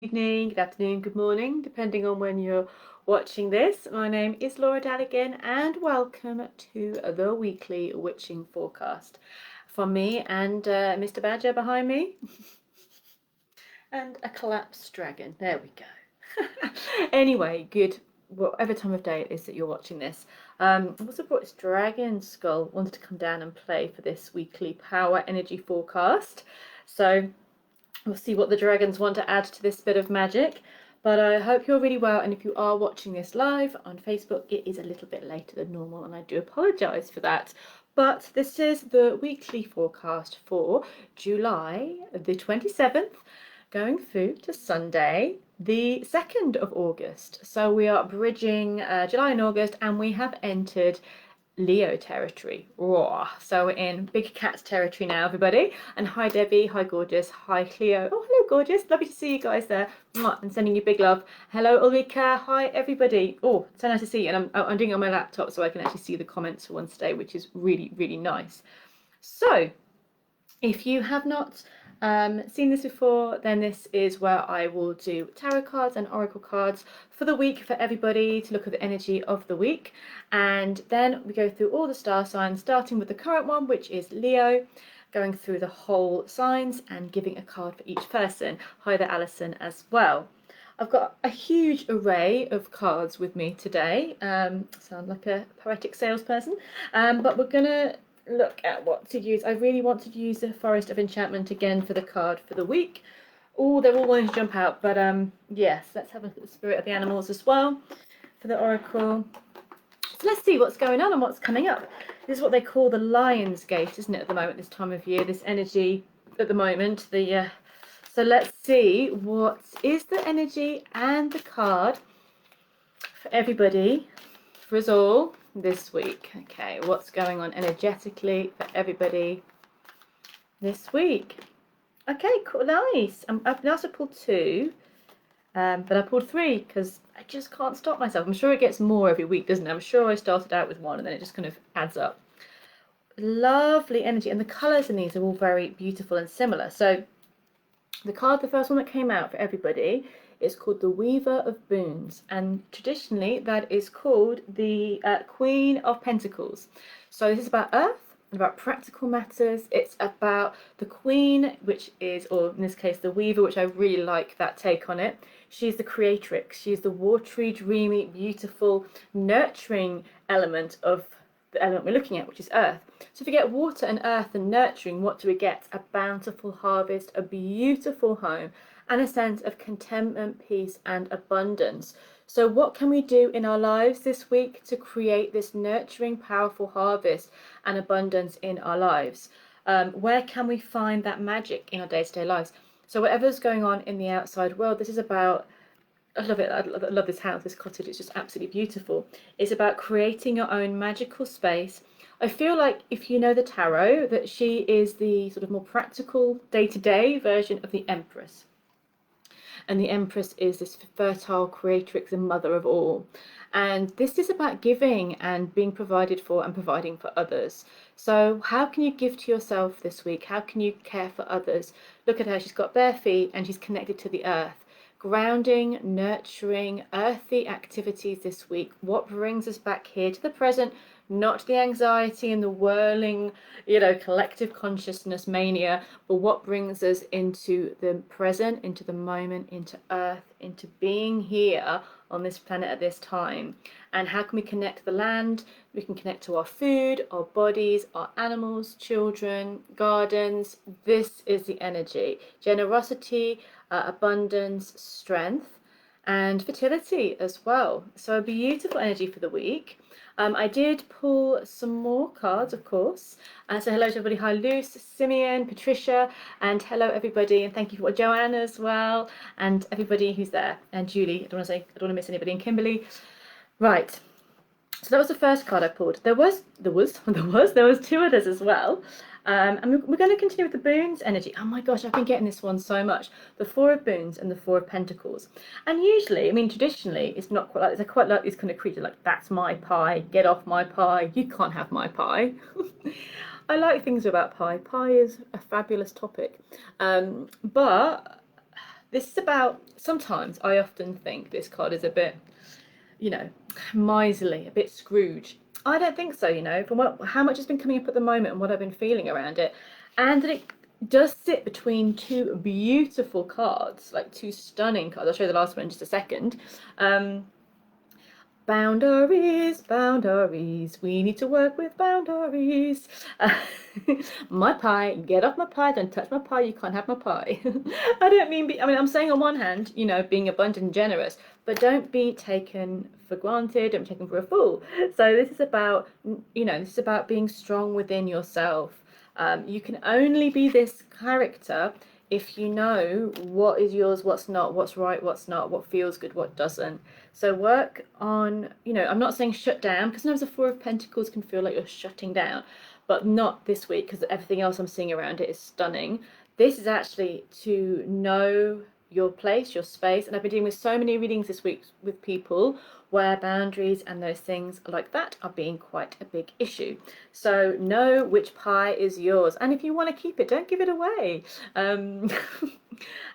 Evening, good afternoon, good morning, depending on when you're watching this. My name is Laura again, and welcome to the weekly witching forecast from me and Mr. Badger behind me, and a collapsed dragon. There we go. Anyway, good. Whatever time of day it is that you're watching this. I also brought this dragon skull. Wanted to come down and play for this weekly power energy forecast. So we'll see what the dragons want to add to this bit of magic. But I hope you're really well, and if you are watching this live on Facebook, it is a little bit later than normal, and I do apologise for that. But this is the weekly forecast for July the 27th, going through to Sunday the 2nd of August. So we are bridging July and August, and we have entered Leo territory. Raw. So we're in big cat territory now, everybody. And hi Debbie, hi gorgeous, hi Cleo. Oh, hello gorgeous, lovely to see you guys there. And sending you big love. Hello Ulrika, hi everybody. Oh, so nice to see you. And I'm doing it on my laptop so I can actually see the comments for once today, which is really, really nice. So if you have not seen this before, then this is where I will do tarot cards and oracle cards for the week for everybody to look at the energy of the week. And then we go through all the star signs, starting with the current one, which is Leo, going through the whole signs and giving a card for each person. Hi there, Alison, as well. I've got a huge array of cards with me today. Sound like a poetic salesperson, but we're gonna look at what to use. I really want to use the Forest of Enchantment again for the card for the week. Oh, they're all wanting to jump out, but yes, let's have a look at the Spirit of the Animals as well for the Oracle. So let's see what's going on and what's coming up. This is what they call the Lion's Gate, isn't it, at the moment, this time of year, this energy at the moment. So let's see what is the energy and the card for everybody, for us all, this week. Okay, what's going on energetically for everybody this week? Okay, cool, nice. I've been asked to pull two, but I pulled three because I just can't stop myself. I'm sure it gets more every week, doesn't it? I'm sure I started out with one and then it just kind of adds up. Lovely energy, and the colours in these are all very beautiful and similar. So the first one that came out for everybody, is called the Weaver of Boons, and traditionally that is called the Queen of Pentacles. So this is about Earth, about practical matters. It's about the Queen, which is, or in this case, the Weaver, which I really like that take on it. She's the creatrix. She's the watery, dreamy, beautiful, nurturing element of the element we're looking at, which is Earth. So if we get water and earth and nurturing, what do we get? A bountiful harvest, a beautiful home, and a sense of contentment, peace, and abundance. So what can we do in our lives this week to create this nurturing, powerful harvest and abundance in our lives? Where can we find that magic in our day-to-day lives? So whatever's going on in the outside world, this is about, I love it. I love this house, this cottage. It's just absolutely beautiful. It's about creating your own magical space. I feel like if you know the tarot, that she is the sort of more practical day-to-day version of the Empress. And the Empress is this fertile creatrix and mother of all. And this is about giving and being provided for and providing for others. So how can you give to yourself this week? How can you care for others? Look at her. She's got bare feet and she's connected to the earth. Grounding, nurturing, earthy activities this week. What brings us back here to the present, not the anxiety and the whirling, collective consciousness mania, but what brings us into the present, into the moment, into earth, into being here on this planet at this time. And how can we connect to the land? We can connect to our food, our bodies, our animals, children, gardens. This is the energy. Generosity, abundance, strength, and fertility as well. So a beautiful energy for the week. I did pull some more cards, of course. So hello to everybody. Hi, Luce, Simeon, Patricia, and hello everybody. And thank you for Joanne as well, and everybody who's there, and Julie. I don't want to miss anybody, and Kimberly. Right. So that was the first card I pulled. There was two others as well. And we're going to continue with the Boons energy. Oh my gosh, I've been getting this one so much. The Four of Boons and the Four of Pentacles. And usually, traditionally, it's not quite like, they're quite like this kind of creature, like, that's my pie, get off my pie, you can't have my pie. I like things about pie. Pie is a fabulous topic. But This is about, sometimes I often think this card is a bit, you know, miserly, a bit Scrooge. I don't think so, you know, from how much has been coming up at the moment and what I've been feeling around it. And that it does sit between two beautiful cards, like two stunning cards. I'll show you the last one in just a second. Boundaries, boundaries, we need to work with boundaries. My pie, get off my pie, don't touch my pie, you can't have my pie. I don't mean, I'm saying on one hand, you know, being abundant and generous, but don't be taken for granted, don't be taken for a fool. So this is about, you know, this is about being strong within yourself. You can only be this character if you know what is yours, what's not, what's right, what's not, what feels good, what doesn't. So work on, you know, I'm not saying shut down, because sometimes the Four of Pentacles can feel like you're shutting down, but not this week, because everything else I'm seeing around it is stunning. This is actually to know your place, your space, and I've been dealing with so many readings this week with people where boundaries and those things like that are being quite a big issue. So know which pie is yours, and if you want to keep it, don't give it away. And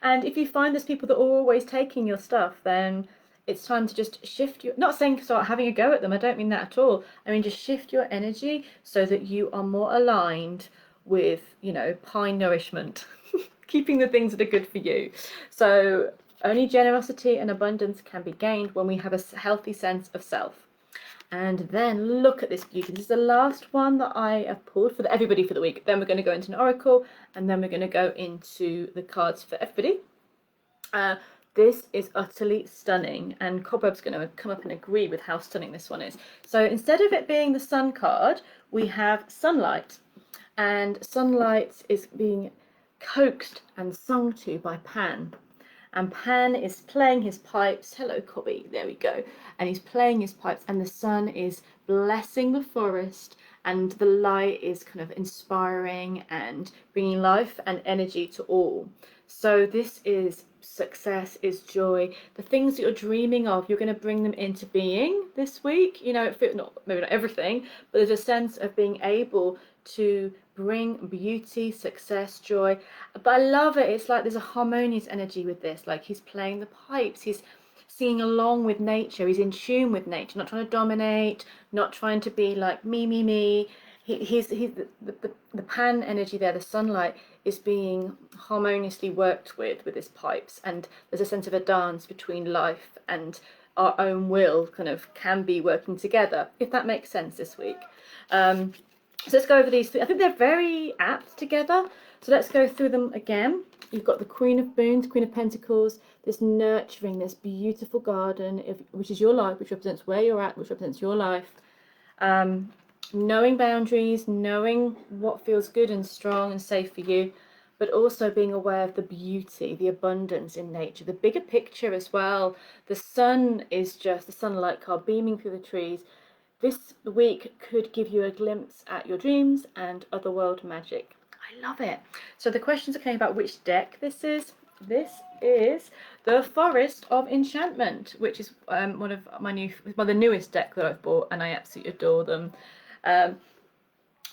if you find there's people that are always taking your stuff, then it's time to just shift your, not saying start having a go at them, I don't mean that at all. I mean just shift your energy so that you are more aligned with, you know, pie nourishment. Keeping the things that are good for you. So only generosity and abundance can be gained when we have a healthy sense of self. And then look at this beauty. This is the last one that I have pulled for everybody for the week. Then we're going to go into an oracle, and then we're going to go into the cards for everybody. This is utterly stunning, and Cobweb's going to come up and agree with how stunning this one is. So instead of it being the sun card, we have sunlight, and sunlight is being coaxed and sung to by Pan, and Pan is playing his pipes. Hello Cobby, there we go. And he's playing his pipes, and the sun is blessing the forest, and the light is kind of inspiring and bringing life and energy to all. So this is success, is joy. The things that you're dreaming of, you're going to bring them into being this week. You know, maybe not everything, but there's a sense of being able to bring beauty, success, joy. But I love it. It's like there's a harmonious energy with this. Like he's playing the pipes, he's singing along with nature, he's in tune with nature, not trying to dominate, not trying to be like me. He's the Pan energy there, the sunlight is being harmoniously worked with his pipes, and there's a sense of a dance between life and our own will kind of can be working together, if that makes sense this week. So let's go over these three. I think they're very apt together. So let's go through them again. You've got the Queen of Boons, Queen of Pentacles, this nurturing, this beautiful garden, which is your life, which represents where you're at, which represents your life. Knowing boundaries, knowing what feels good and strong and safe for you, but also being aware of the beauty, the abundance in nature, the bigger picture as well. The sun is just, the sunlight card beaming through the trees. This week could give you a glimpse at your dreams and otherworld magic. I love it. So the questions are coming about which deck this is. This is the Forest of Enchantment, which is one of my the newest deck that I've bought, and I absolutely adore them.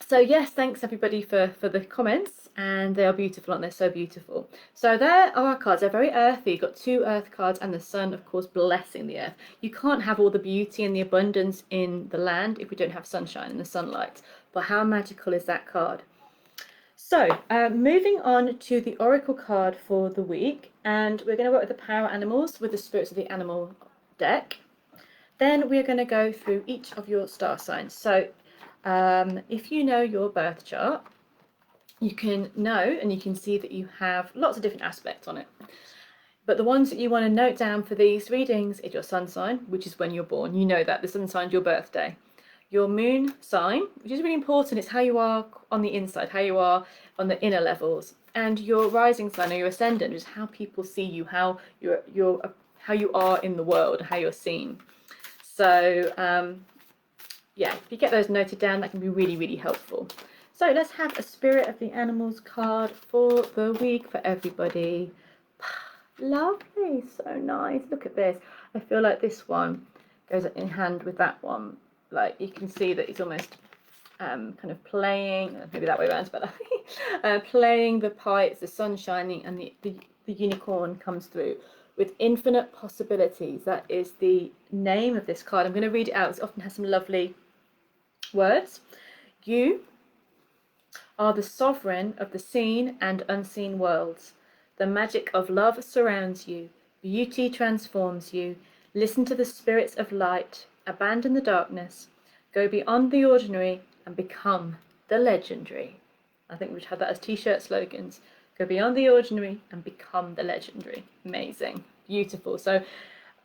So yes, thanks everybody for the comments, and they are beautiful, aren't they? So beautiful. So there are our cards. They're very earthy. You've got two earth cards and the sun, of course, blessing the earth. You can't have all the beauty and the abundance in the land if we don't have sunshine and the sunlight. But how magical is that card? So moving on to the oracle card for the week, and we're going to work with the power animals with the spirits of the animal deck. Then we're going to go through each of your star signs. So if you know your birth chart, you can know and you can see that you have lots of different aspects on it. But the ones that you want to note down for these readings is your sun sign, which is when you're born. You know that the sun sign is your birthday. Your moon sign, which is really important, it's how you are on the inside, how you are on the inner levels. And your rising sign or your ascendant is how people see you, how you are in the world, how you're seen. So yeah, if you get those noted down, that can be really, really helpful. So let's have a Spirit of the Animals card for the week for everybody. Lovely, so nice. Look at this. I feel like this one goes in hand with that one. Like you can see that it's almost kind of playing, maybe that way around is better, playing the pipes, the sun shining, and the the unicorn comes through with infinite possibilities. That is the name of this card. I'm going to read it out. It often has some lovely words. You are the sovereign of the seen and unseen worlds. The magic of love surrounds you. Beauty transforms you. Listen to the spirits of light. Abandon the darkness. Go beyond the ordinary and become the legendary. I think we've had that as t-shirt slogans. Go beyond the ordinary and become the legendary. Amazing. Beautiful. So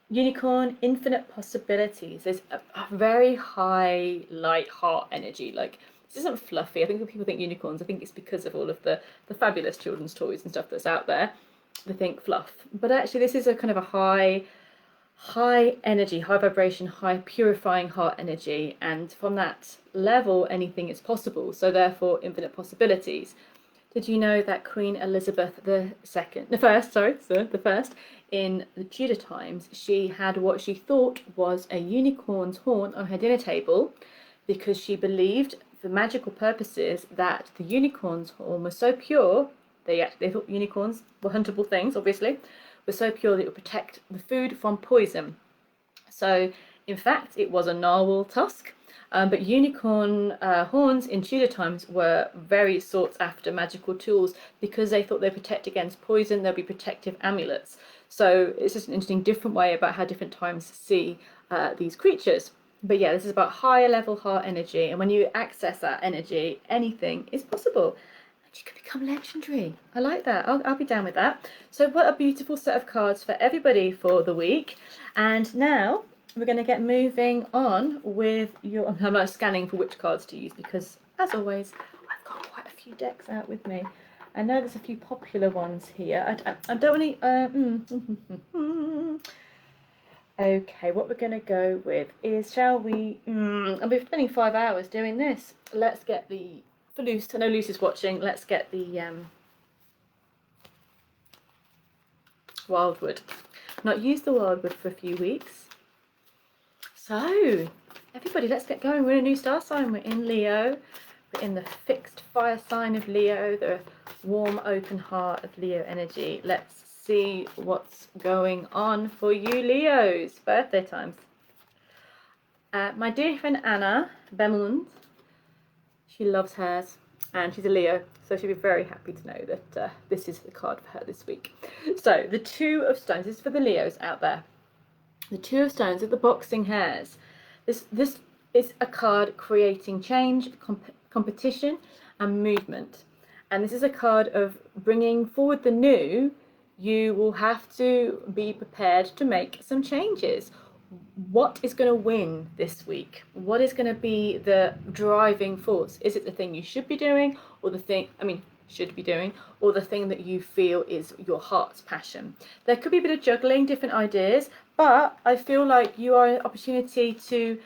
unicorn, infinite possibilities. There's a very high light heart energy. Like, this isn't fluffy. I think when people think unicorns, I think it's because of all of the fabulous children's toys and stuff that's out there. They think fluff. But actually this is a kind of a high energy, high vibration, high purifying heart energy. And from that level, anything is possible. So therefore, infinite possibilities. Did you know that Queen Elizabeth the first, in the Tudor times, she had what she thought was a unicorn's horn on her dinner table because she believed, for magical purposes, that the unicorn's horn was so pure, they thought unicorns were huntable things, obviously, were so pure that it would protect the food from poison. So, in fact, it was a narwhal tusk. But unicorn horns in Tudor times were very sought after magical tools because they thought they'd protect against poison. There'll be protective amulets. So it's just an interesting different way about how different times see these creatures. But yeah, this is about higher level heart energy. And when you access that energy, anything is possible. And you can become legendary. I like that. I'll be down with that. So what a beautiful set of cards for everybody for the week. And now we're going to get moving on with your... I'm not scanning for which cards to use because, as always, I've got quite a few decks out with me. I know there's a few popular ones here. I don't want to... Okay, what we're going to go with is, shall we... I'll be spending 5 hours doing this. Let's get the... For Luce, I know Luce is watching. Let's get the Wildwood. Not used the Wildwood for a few weeks. So, everybody, let's get going. We're in a new star sign. We're in Leo. We're in the fixed fire sign of Leo, the warm, open heart of Leo energy. Let's see what's going on for you, Leos. Birthday times. My dear friend Anna Bemund, she loves hers, and she's a Leo, so she'll be very happy to know that this is the card for her this week. So, the Two of Stones. This is for the Leos out there. The Two of Stones are the boxing hares. This is a card creating change, competition and movement. And this is a card of bringing forward the new. You will have to be prepared to make some changes. What is going to win this week? What is going to be the driving force? Is it the thing you should be doing, or the thing, should be doing, or the thing that you feel is your heart's passion? There could be a bit of juggling, different ideas, but I feel like you are an opportunity to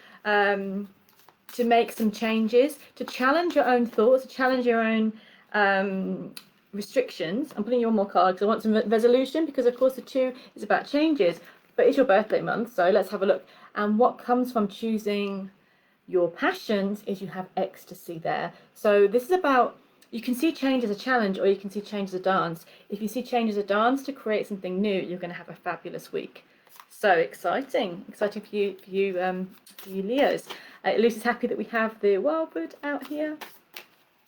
make some changes, to challenge your own thoughts, to challenge your own restrictions. I'm putting you on more cards because I want some resolution, because of course the two is about changes, but it's your birthday month, so let's have a look. And what comes from choosing your passions is you have ecstasy there. So this is about, you can see change as a challenge, or you can see change as a dance. If you see change as a dance to create something new, you're going to have a fabulous week. So exciting for you Leos. Luce is happy that we have the Wildwood out here.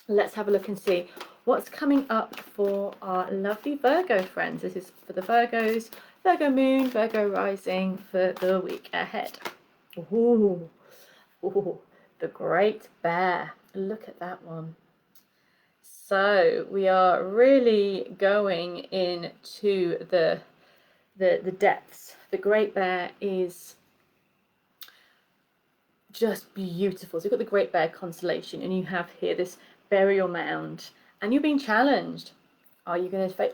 Let's have a look and see what's coming up for our lovely Virgo friends. This is for the Virgos, Virgo moon, Virgo rising for the week ahead. Ooh, the Great Bear. Look at that one. So we are really going into the depths. The Great Bear is just beautiful. So you've got the Great Bear constellation, and you have here this burial mound, and you're being challenged. Are you going to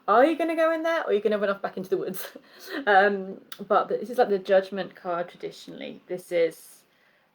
are you going to go in there, or are you going to run off back into the woods? But this is like the Judgment card traditionally. This is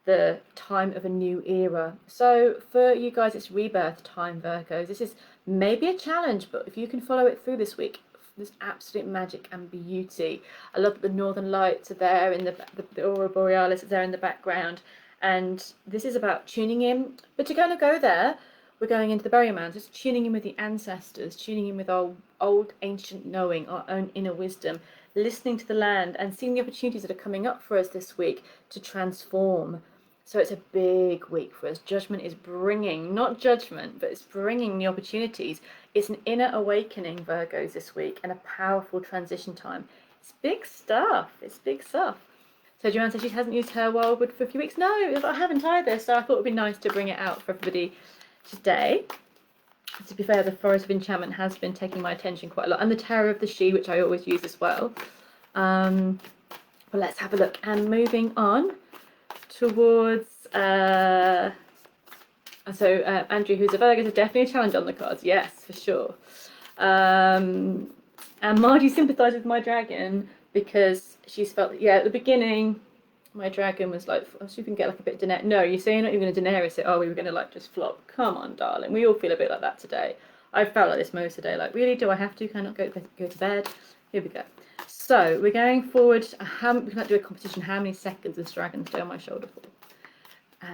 the time of a new era. So for you guys, it's rebirth time, Virgos. This is maybe a challenge, but if you can follow it through this week, there's absolute magic and beauty. I love that the northern lights are there, in the aurora borealis is there in the background, and this is about tuning in. But you're going to go there we're going into the burial mound, just tuning in with the ancestors, tuning in with our old ancient knowing, our own inner wisdom, listening to the land and seeing the opportunities that are coming up for us this week to transform. So it's a big week for us. Judgment is bringing, not judgment, but it's bringing the opportunities. It's an inner awakening, Virgos, this week, and a powerful transition time. It's big stuff. It's big stuff. So Joanne says she hasn't used her wildwood for a few weeks. No, I haven't either. So I thought it would be nice to bring it out for everybody today. To be fair, the Forest of Enchantment has been taking my attention quite a lot. And the Tower of the She, which I always use as well. But let's have a look. And moving on towards... Andrew, who's a Virgo, is definitely a challenge on the cards. Yes, for sure. And Margie sympathised with my dragon because she's felt, at the beginning, my dragon was like, oh, so you can get like a bit Daenerys. No, you say you're not even going to Daenerys it. Oh, we were going to like just flop. Come on, darling. We all feel a bit like that today. I felt like this most of the day. Like, really, do I have to? Can I not go to bed? Here we go. So we're going forward. We can't do a competition. How many seconds this dragon stay on my shoulder for?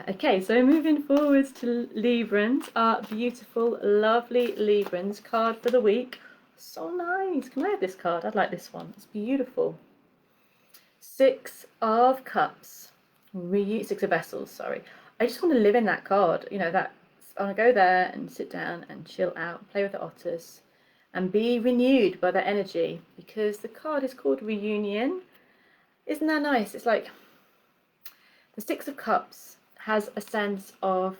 Okay, so moving forwards to Librans, our beautiful, lovely Librans card for the week. So nice. Can I have this card? I'd like this one. It's beautiful. Six of Cups. Six of Vessels, sorry. I just want to live in that card. You know, that I want to go there and sit down and chill out, play with the otters, and be renewed by that energy, because the card is called Reunion. Isn't that nice? It's like the Six of Cups has a sense of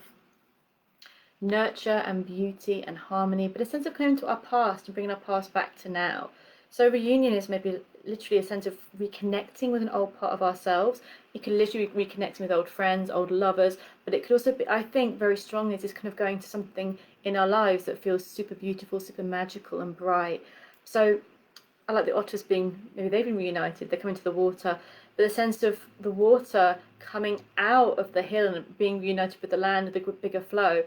nurture and beauty and harmony, but a sense of coming to our past and bringing our past back to now. So reunion is maybe literally a sense of reconnecting with an old part of ourselves. It could literally be reconnecting with old friends, old lovers, but it could also be, I think, very strongly, is kind of going to something in our lives that feels super beautiful, super magical and bright. So I like the otters being, maybe they've been reunited, they're coming to the water, but the sense of the water coming out of the hill and being reunited with the land, with a bigger flow.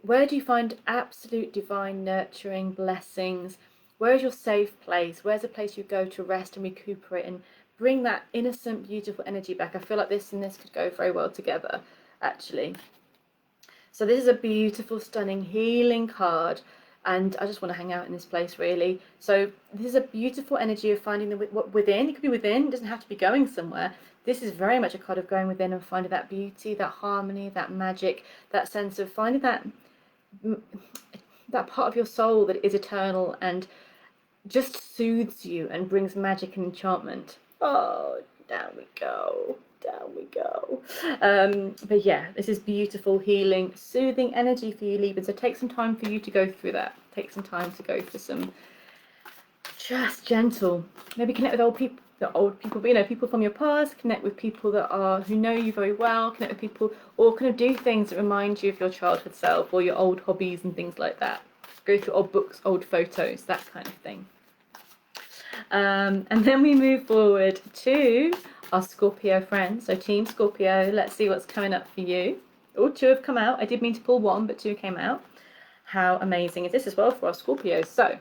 Where do you find absolute divine nurturing blessings? Where is your safe place? Where's a place you go to rest and recuperate and bring that innocent, beautiful energy back? I feel like this and this could go very well together, actually. So this is a beautiful, stunning, healing card. And I just want to hang out in this place, really. So this is a beautiful energy of finding what within. It could be within. It doesn't have to be going somewhere. This is very much a card of going within and finding that beauty, that harmony, that magic, that sense of finding that part of your soul that is eternal and just soothes you and brings magic and enchantment. Oh, down we go. Down we go. But yeah, this is beautiful, healing, soothing energy for you, Libra. So take some time for you to go through that. Take some time to go for some just gentle. Maybe connect with old people, but you know, people from your past. Connect with people who know you very well. Connect with people, or kind of do things that remind you of your childhood self or your old hobbies and things like that. Go through old books, old photos, that kind of thing. And then we move forward to our Scorpio friends. So Team Scorpio, let's see what's coming up for you. Oh, two have come out. I did mean to pull one, but two came out. How amazing is this as well for our Scorpios? So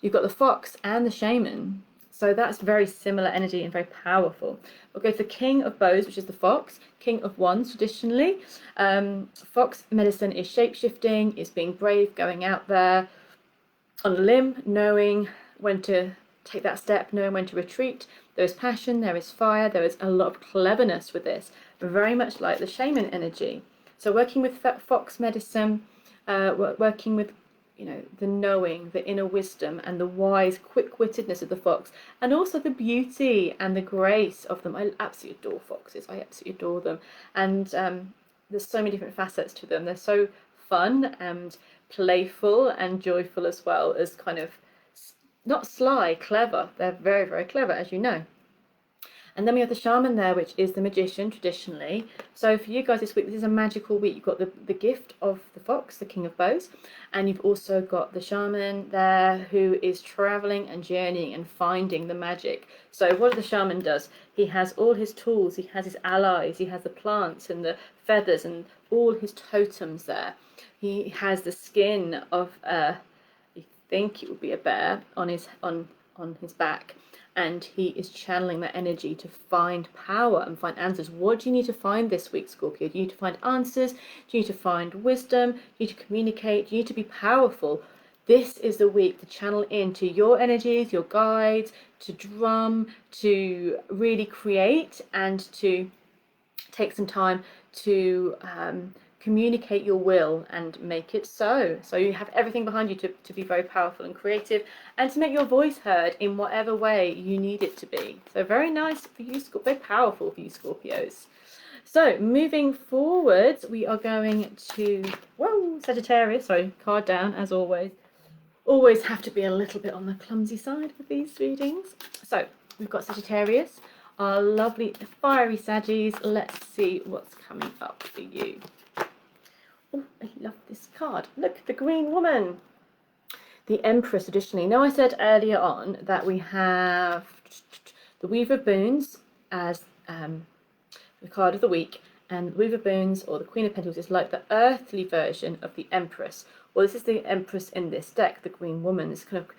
you've got the Fox and the Shaman. So that's very similar energy and very powerful. We'll go to the King of Bows, which is the Fox. King of Wands, traditionally. Fox medicine is shape-shifting, is being brave, going out there on a limb, knowing when to take that step, knowing when to retreat. There is passion, there is fire, there is a lot of cleverness with this, very much like the Shaman energy. So working with Fox medicine, working with, you know, the knowing, the inner wisdom and the wise quick-wittedness of the fox, and also the beauty and the grace of them. I absolutely adore foxes. I absolutely adore them. And there's so many different facets to them. They're so fun and playful and joyful, as well as kind of not sly, clever. They're very, very clever, as you know. And then we have the Shaman there, which is the Magician, traditionally. So for you guys this week, this is a magical week. You've got the gift of the Fox, the King of Bows, and you've also got the Shaman there who is traveling and journeying and finding the magic. So what the Shaman does, he has all his tools, he has his allies, he has the plants and the feathers and all his totems there. He has the skin of I think it would be a bear on his back. and he is channeling that energy to find power and find answers. What do you need to find this week, Scorpio? Do you need to find answers? Do you need to find wisdom? Do you need to communicate? Do you need to be powerful? This is the week to channel into your energies, your guides, to drum, to really create, and to take some time to communicate your will and make it so. So you have everything behind you to be very powerful and creative, and to make your voice heard in whatever way you need it to be. So very nice for you, very powerful for you, Scorpios. So moving forwards, we are going to, whoa, Sagittarius, sorry, card down as always. Always have to be a little bit on the clumsy side with these readings. So we've got Sagittarius, our lovely fiery Saggies. Let's see what's coming up for you. Oh, I love this card. Look, the Green Woman. The Empress traditionally. Now, I said earlier on that we have the Weaver of Boons as the card of the week. And the Weaver of Boons, or the Queen of Pentacles, is like the earthly version of the Empress. Well, this is the Empress in this deck, the Green Woman. This kind of,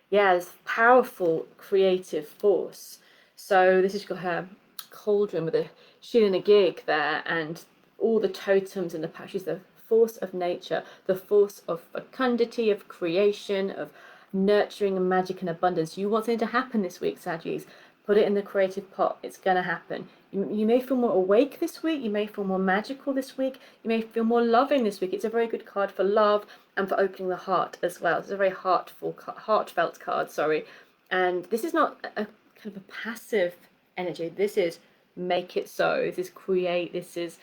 yeah, this powerful creative force. So this has got her cauldron with a shield and a gig there, and all the totems in the patch. She's the force of nature, the force of fecundity, of creation, of nurturing and magic and abundance. You want something to happen this week, Saggies. Put it in the creative pot. It's going to happen. You may feel more awake this week. You may feel more magical this week. You may feel more loving this week. It's a very good card for love and for opening the heart as well. It's a very heartfelt card, sorry. And this is not a kind of a passive energy. This is make it so. This is create. This is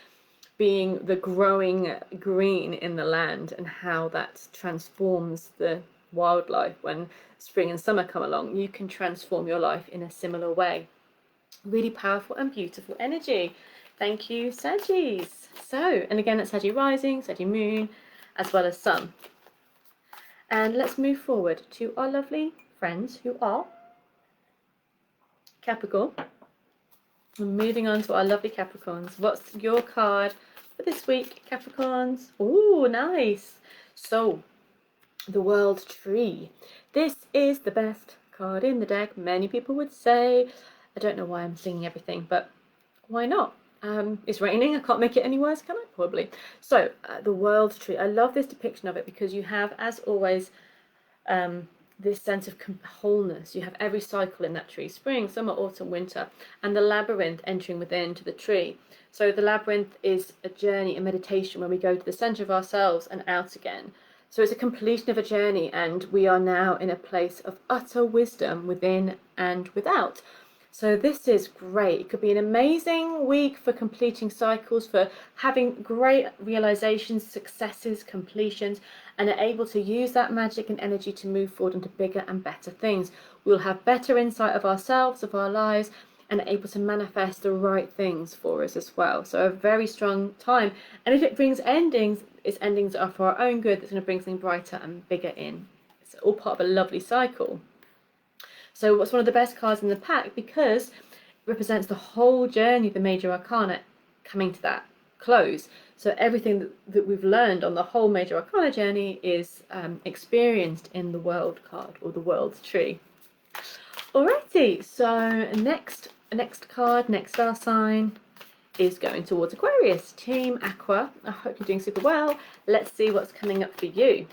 being the growing green in the land, and how that transforms the wildlife. When spring and summer come along, you can transform your life in a similar way. Really powerful and beautiful energy. Thank you, Saggies. So, and again, that's Saggy rising, Saggy moon, as well as sun. And let's move forward to our lovely friends who are Capricorn. We're moving on to our lovely Capricorns. What's your card for this week, Capricorns? Oh, nice. So, the World Tree. This is the best card in the deck, many people would say. I don't know why I'm singing everything, but why not? It's raining, I can't make it any worse, can I? Probably. So, the World Tree. I love this depiction of it because you have, as always, this sense of wholeness. You have every cycle in that tree: spring, summer, autumn, winter, and the labyrinth entering within to the tree. So the labyrinth is a journey, a meditation, where we go to the center of ourselves and out again. So it's a completion of a journey, and we are now in a place of utter wisdom within and without. So this is great. It could be an amazing week for completing cycles, for having great realizations, successes, completions, and are able to use that magic and energy to move forward into bigger and better things. We'll have better insight of ourselves, of our lives, and are able to manifest the right things for us as well. So a very strong time. And if it brings endings, its endings are for our own good. That's going to bring something brighter and bigger in. It's all part of a lovely cycle. So what's one of the best cards in the pack, because it represents the whole journey of the major arcana coming to that close. So everything that we've learned on the whole major arcana journey is experienced in the World card, or the World Tree. Alrighty, so next card, next star sign is going towards Aquarius, Team Aqua. I hope you're doing super well. Let's see what's coming up for you.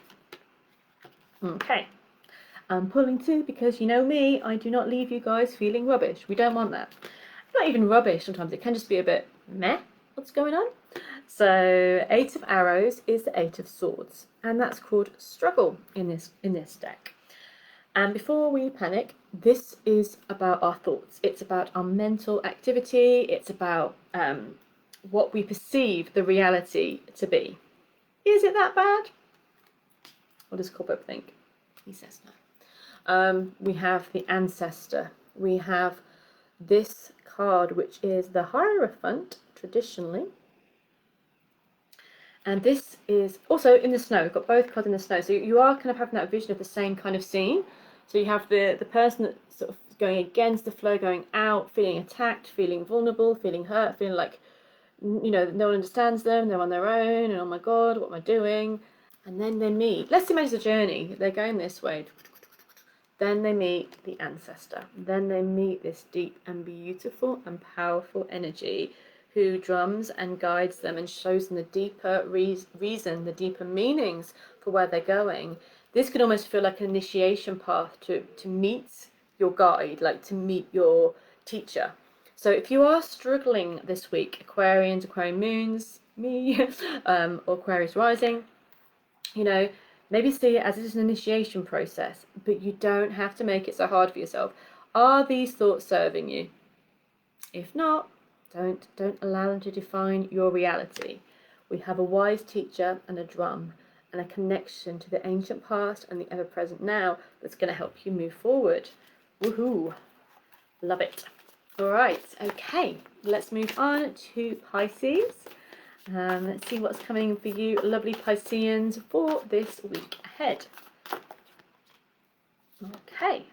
Okay. I'm pulling two because, you know me, I do not leave you guys feeling rubbish. We don't want that. Not even rubbish, sometimes it can just be a bit meh, what's going on? So, Eight of Arrows is the Eight of Swords, and that's called struggle in this deck. And before we panic, this is about our thoughts. It's about our mental activity. It's about what we perceive the reality to be. Is it that bad? What does Corpo think? He says no. We have the Ancestor. We have this card, which is the Hierophant, traditionally. And this is also in the snow. We've got both cards in the snow. So you are kind of having that vision of the same kind of scene. So you have the person that's sort of going against the flow, going out, feeling attacked, feeling vulnerable, feeling hurt, feeling like, you know, no one understands them, they're on their own, and oh my God, what am I doing? And then they meet. Let's imagine the journey. They're going this way. Then they meet the ancestor. Then they meet this deep and beautiful and powerful energy who drums and guides them and shows them the deeper reason, the deeper meanings for where they're going. This could almost feel like an initiation path to meet your guide, like to meet your teacher. So if you are struggling this week, Aquarians, Aquarian moons, me, or Aquarius rising, you know, maybe see it as it's an initiation process, but you don't have to make it so hard for yourself. Are these thoughts serving you? If not, don't allow them to define your reality. We have a wise teacher and a drum and a connection to the ancient past and the ever-present now that's going to help you move forward. Woohoo! Love it. All right, okay, let's move on to Pisces. Let's see what's coming for you, lovely Pisceans, for this week ahead. Okay,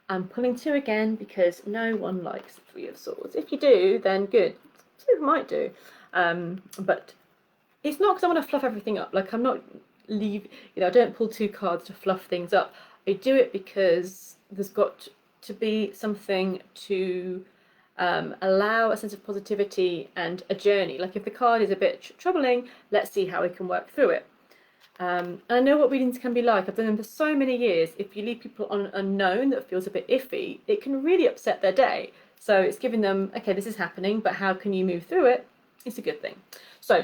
I'm pulling 2 again because no one likes the 3 of Swords. If you do, then good. Some people might do, but it's not because I want to fluff everything up. Like, I'm not I don't pull 2 cards to fluff things up. I do it because there's got to be something to allow a sense of positivity and a journey. Like, if the card is a bit troubling, let's see how we can work through it. And I know what readings can be like. I've done them for so many years. If you leave people on an unknown that feels a bit iffy, it can really upset their day. So it's giving them, okay, this is happening, but how can you move through it? It's a good thing. So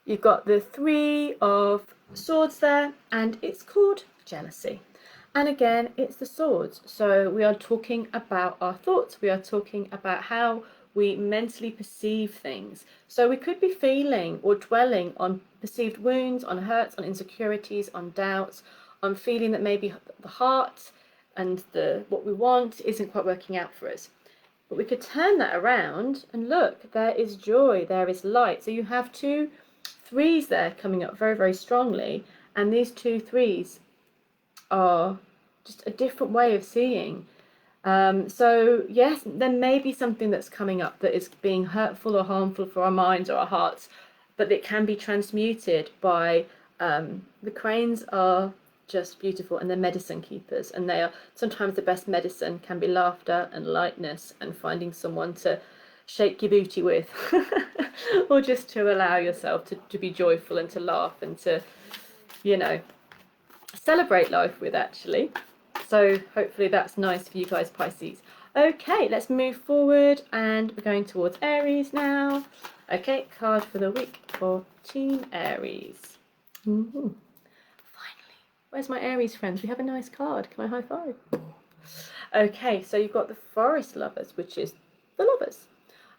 you've got the 3 of Swords there, and it's called jealousy. And again, it's the Swords. So we are talking about our thoughts. We are talking about how we mentally perceive things. So we could be feeling or dwelling on perceived wounds, on hurts, on insecurities, on doubts, on feeling that maybe the heart and what we want isn't quite working out for us. But we could turn that around and look, there is joy, there is light. So you have 2 3s there coming up very, very strongly. And these 2 3s are just a different way of seeing. So yes, there may be something that's coming up that is being hurtful or harmful for our minds or our hearts, but it can be transmuted by the cranes are just beautiful, and they're medicine keepers, and they are sometimes the best medicine can be laughter and lightness and finding someone to shake your booty with or just to allow yourself to be joyful and to laugh and to, celebrate life with, actually. So hopefully that's nice for you guys, Pisces. Okay, let's move forward, and we're going towards Aries now. Okay, card for the week for Team Aries. Finally. Where's my Aries friends? We have a nice card. Can I high five? Okay, so you've got the Forest Lovers, which is the lovers.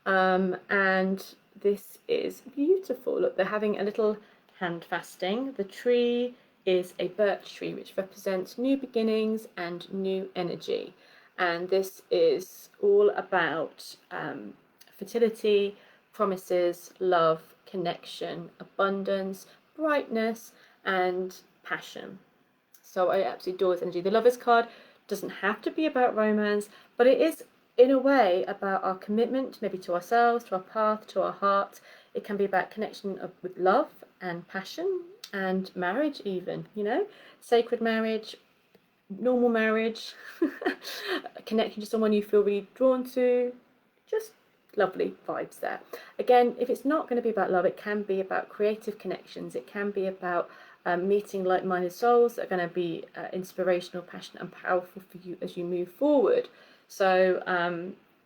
And this is beautiful. Look, they're having a little hand fasting. The tree is a birch tree, which represents new beginnings and new energy. And this is all about fertility, promises, love, connection, abundance, brightness, and passion. So I absolutely adore this energy. The Lovers card doesn't have to be about romance, but it is, in a way, about our commitment, maybe to ourselves, to our path, to our heart. It can be about connection with love and passion, and marriage even, sacred marriage, normal marriage, a connection to someone you feel really drawn to, just lovely vibes there. Again, if it's not going to be about love, it can be about creative connections. It can be about meeting like-minded souls that are going to be inspirational, passionate and powerful for you as you move forward. So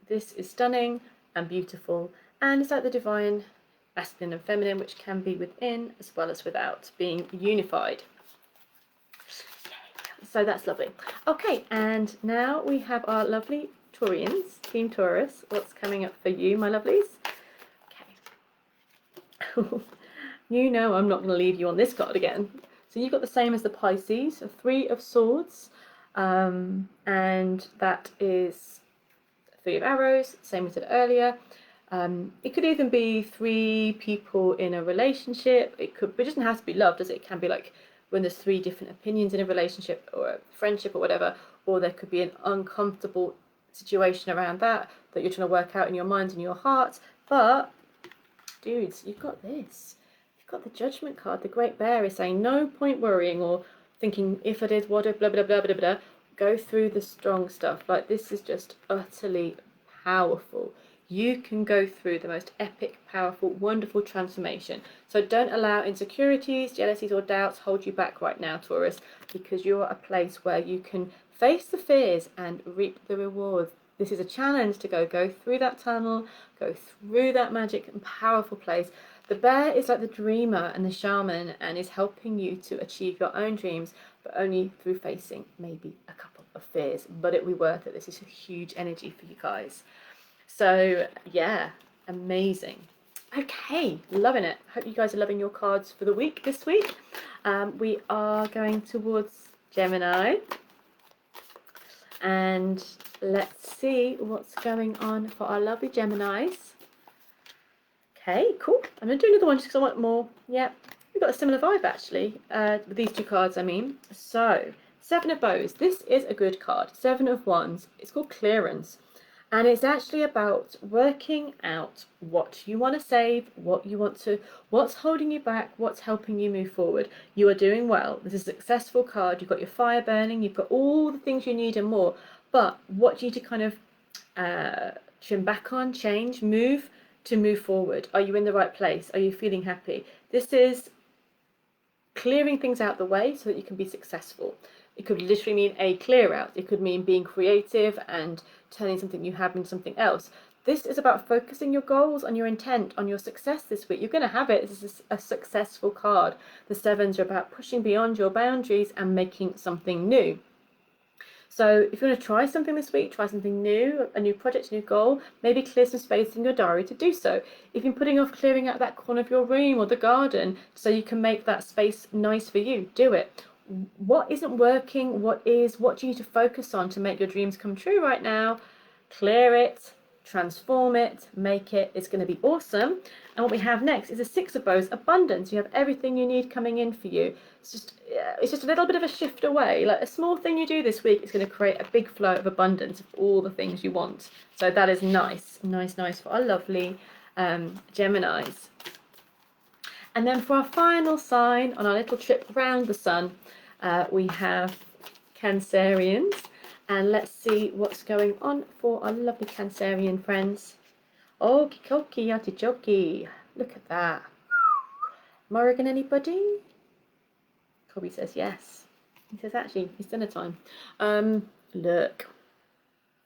this is stunning and beautiful, and it's like the divine masculine and feminine, which can be within as well as without, being unified. So that's lovely. Okay, and now we have our lovely Taurians, Team Taurus. What's coming up for you, my lovelies? Okay. I'm not going to leave you on this card again. So you've got the same as the Pisces, a 3 of Swords, and that is 3 of Arrows, same as I said earlier. It could even be 3 people in a relationship. But it doesn't have to be love, does it? It can be like when there's 3 different opinions in a relationship or a friendship or whatever, or there could be an uncomfortable situation around that you're trying to work out in your mind and your heart. But dudes, you've got this. You've got the Judgment card. The Great Bear is saying no point worrying or thinking if I did what, blah, blah, blah, blah, blah. Go through the strong stuff. Like, this is just utterly powerful. You can go through the most epic, powerful, wonderful transformation. So don't allow insecurities, jealousies, or doubts hold you back right now, Taurus, because you're a place where you can face the fears and reap the rewards. This is a challenge to go through that tunnel, go through that magic and powerful place. The bear is like the dreamer and the shaman and is helping you to achieve your own dreams, but only through facing maybe a couple of fears. But it'll be worth it. This is a huge energy for you guys. So yeah, amazing. Okay, loving it. Hope you guys are loving your cards for the week this week. We are going towards Gemini. And let's see what's going on for our lovely Geminis. Okay, cool. I'm going to do another one just because I want more. Yeah, we've got a similar vibe actually, with these two cards, I mean. So, Seven of Bows. This is a good card. Seven of Wands. It's called Clearance. And it's actually about working out what you want to save, what's holding you back, what's helping you move forward. You are doing well. This is a successful card. You've got your fire burning. You've got all the things you need and more. But what do you need to kind of trim back on, change, move to move forward? Are you in the right place? Are you feeling happy? This is clearing things out the way so that you can be successful. It could literally mean a clear out. It could mean being creative and turning something you have into something else. This is about focusing your goals on your intent, on your success this week. You're going to have it. This is a successful card. The sevens are about pushing beyond your boundaries and making something new. So if you want to try something this week, try something new, a new project, a new goal, maybe clear some space in your diary to do so. If you're putting off clearing out that corner of your room or the garden so you can make that space nice for you, do it. What isn't working? What do you need to focus on to make your dreams come true right now? Clear it, transform it, make it. It's going to be awesome. And what we have next is a Six of Bows, abundance. You have everything you need coming in for you. It's just a little bit of a shift away. Like a small thing you do this week is going to create a big flow of abundance of all the things you want. So that is nice, nice, nice for our lovely Geminis. And then for our final sign on our little trip around the sun, we have Cancerians. And let's see what's going on for our lovely Cancerian friends. Okie dokie, artichoke. Look at that. Morrigan, anybody? Kobe says yes. He says actually, it's dinner time. Look.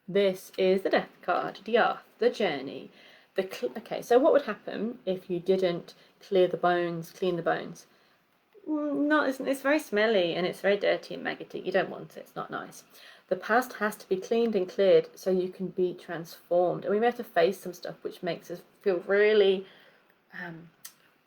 This is the death card, the earth, the journey. Okay, so what would happen if you didn't clean the bones? It's very smelly and it's very dirty and maggoty. You don't want it. It's not nice. The past has to be cleaned and cleared so you can be transformed. And we may have to face some stuff which makes us feel really,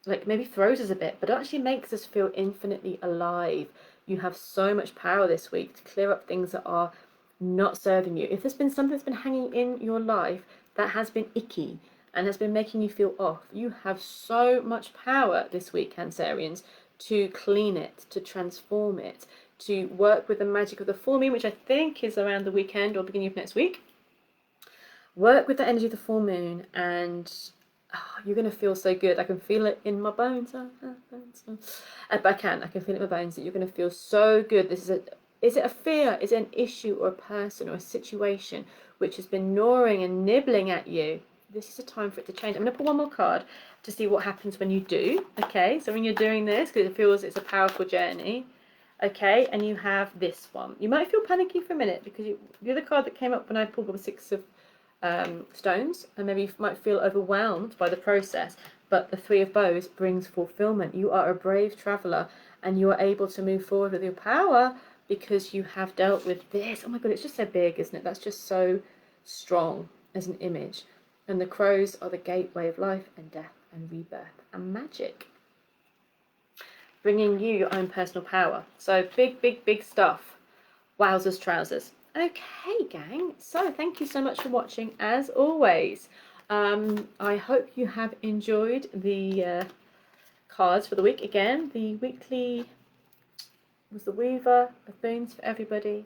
like maybe throws us a bit, but actually makes us feel infinitely alive. You have so much power this week to clear up things that are not serving you. If there's been something that's been hanging in your life that has been icky and has been making you feel off, you have so much power this week, Cancerians, to clean it, to transform it, to work with the magic of the full moon, which I think is around the weekend or beginning of next week. Work with the energy of the full moon and you're going to feel so good. I can feel it in my bones. But I can feel it in my bones that you're going to feel so good. Is it a fear? Is it an issue or a person or a situation which has been gnawing and nibbling at you? This is a time for it to change. I'm going to put one more card to see what happens when you do. Okay, so when you're doing this, because it feels it's a powerful journey. Okay, and you have this one. You might feel panicky for a minute because the other card that came up when I pulled up a Six of Stones, and maybe you might feel overwhelmed by the process, but the Three of Bows brings fulfillment. You are a brave traveller and you are able to move forward with your power because you have dealt with this. Oh my god, it's just so big, isn't it? That's just so strong as an image. And the crows are the gateway of life and death and rebirth and magic, bringing you your own personal power. So big, big, big stuff. Wowzers, trousers. Okay, gang. So thank you so much for watching, as always. I hope you have enjoyed the cards for the week. Again, the weekly was the Weaver of Boons for everybody.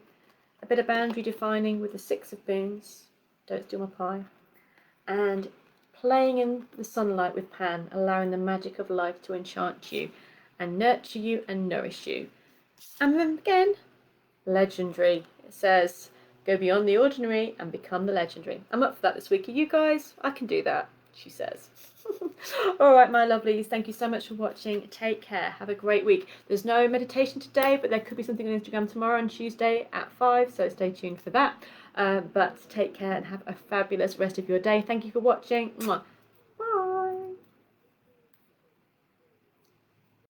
A bit of boundary defining with the Six of Boons. Don't steal my pie. And playing in the sunlight with Pan, allowing the magic of life to enchant you and nurture you and nourish you. And then again, legendary. It says, go beyond the ordinary and become the legendary. I'm up for that this week. Are you guys? I can do that, she says. All right, my lovelies, thank you so much for watching. Take care. Have a great week. There's no meditation today, but there could be something on Instagram tomorrow on Tuesday at 5, so stay tuned for that. But take care and have a fabulous rest of your day. Thank you for watching. Mwah.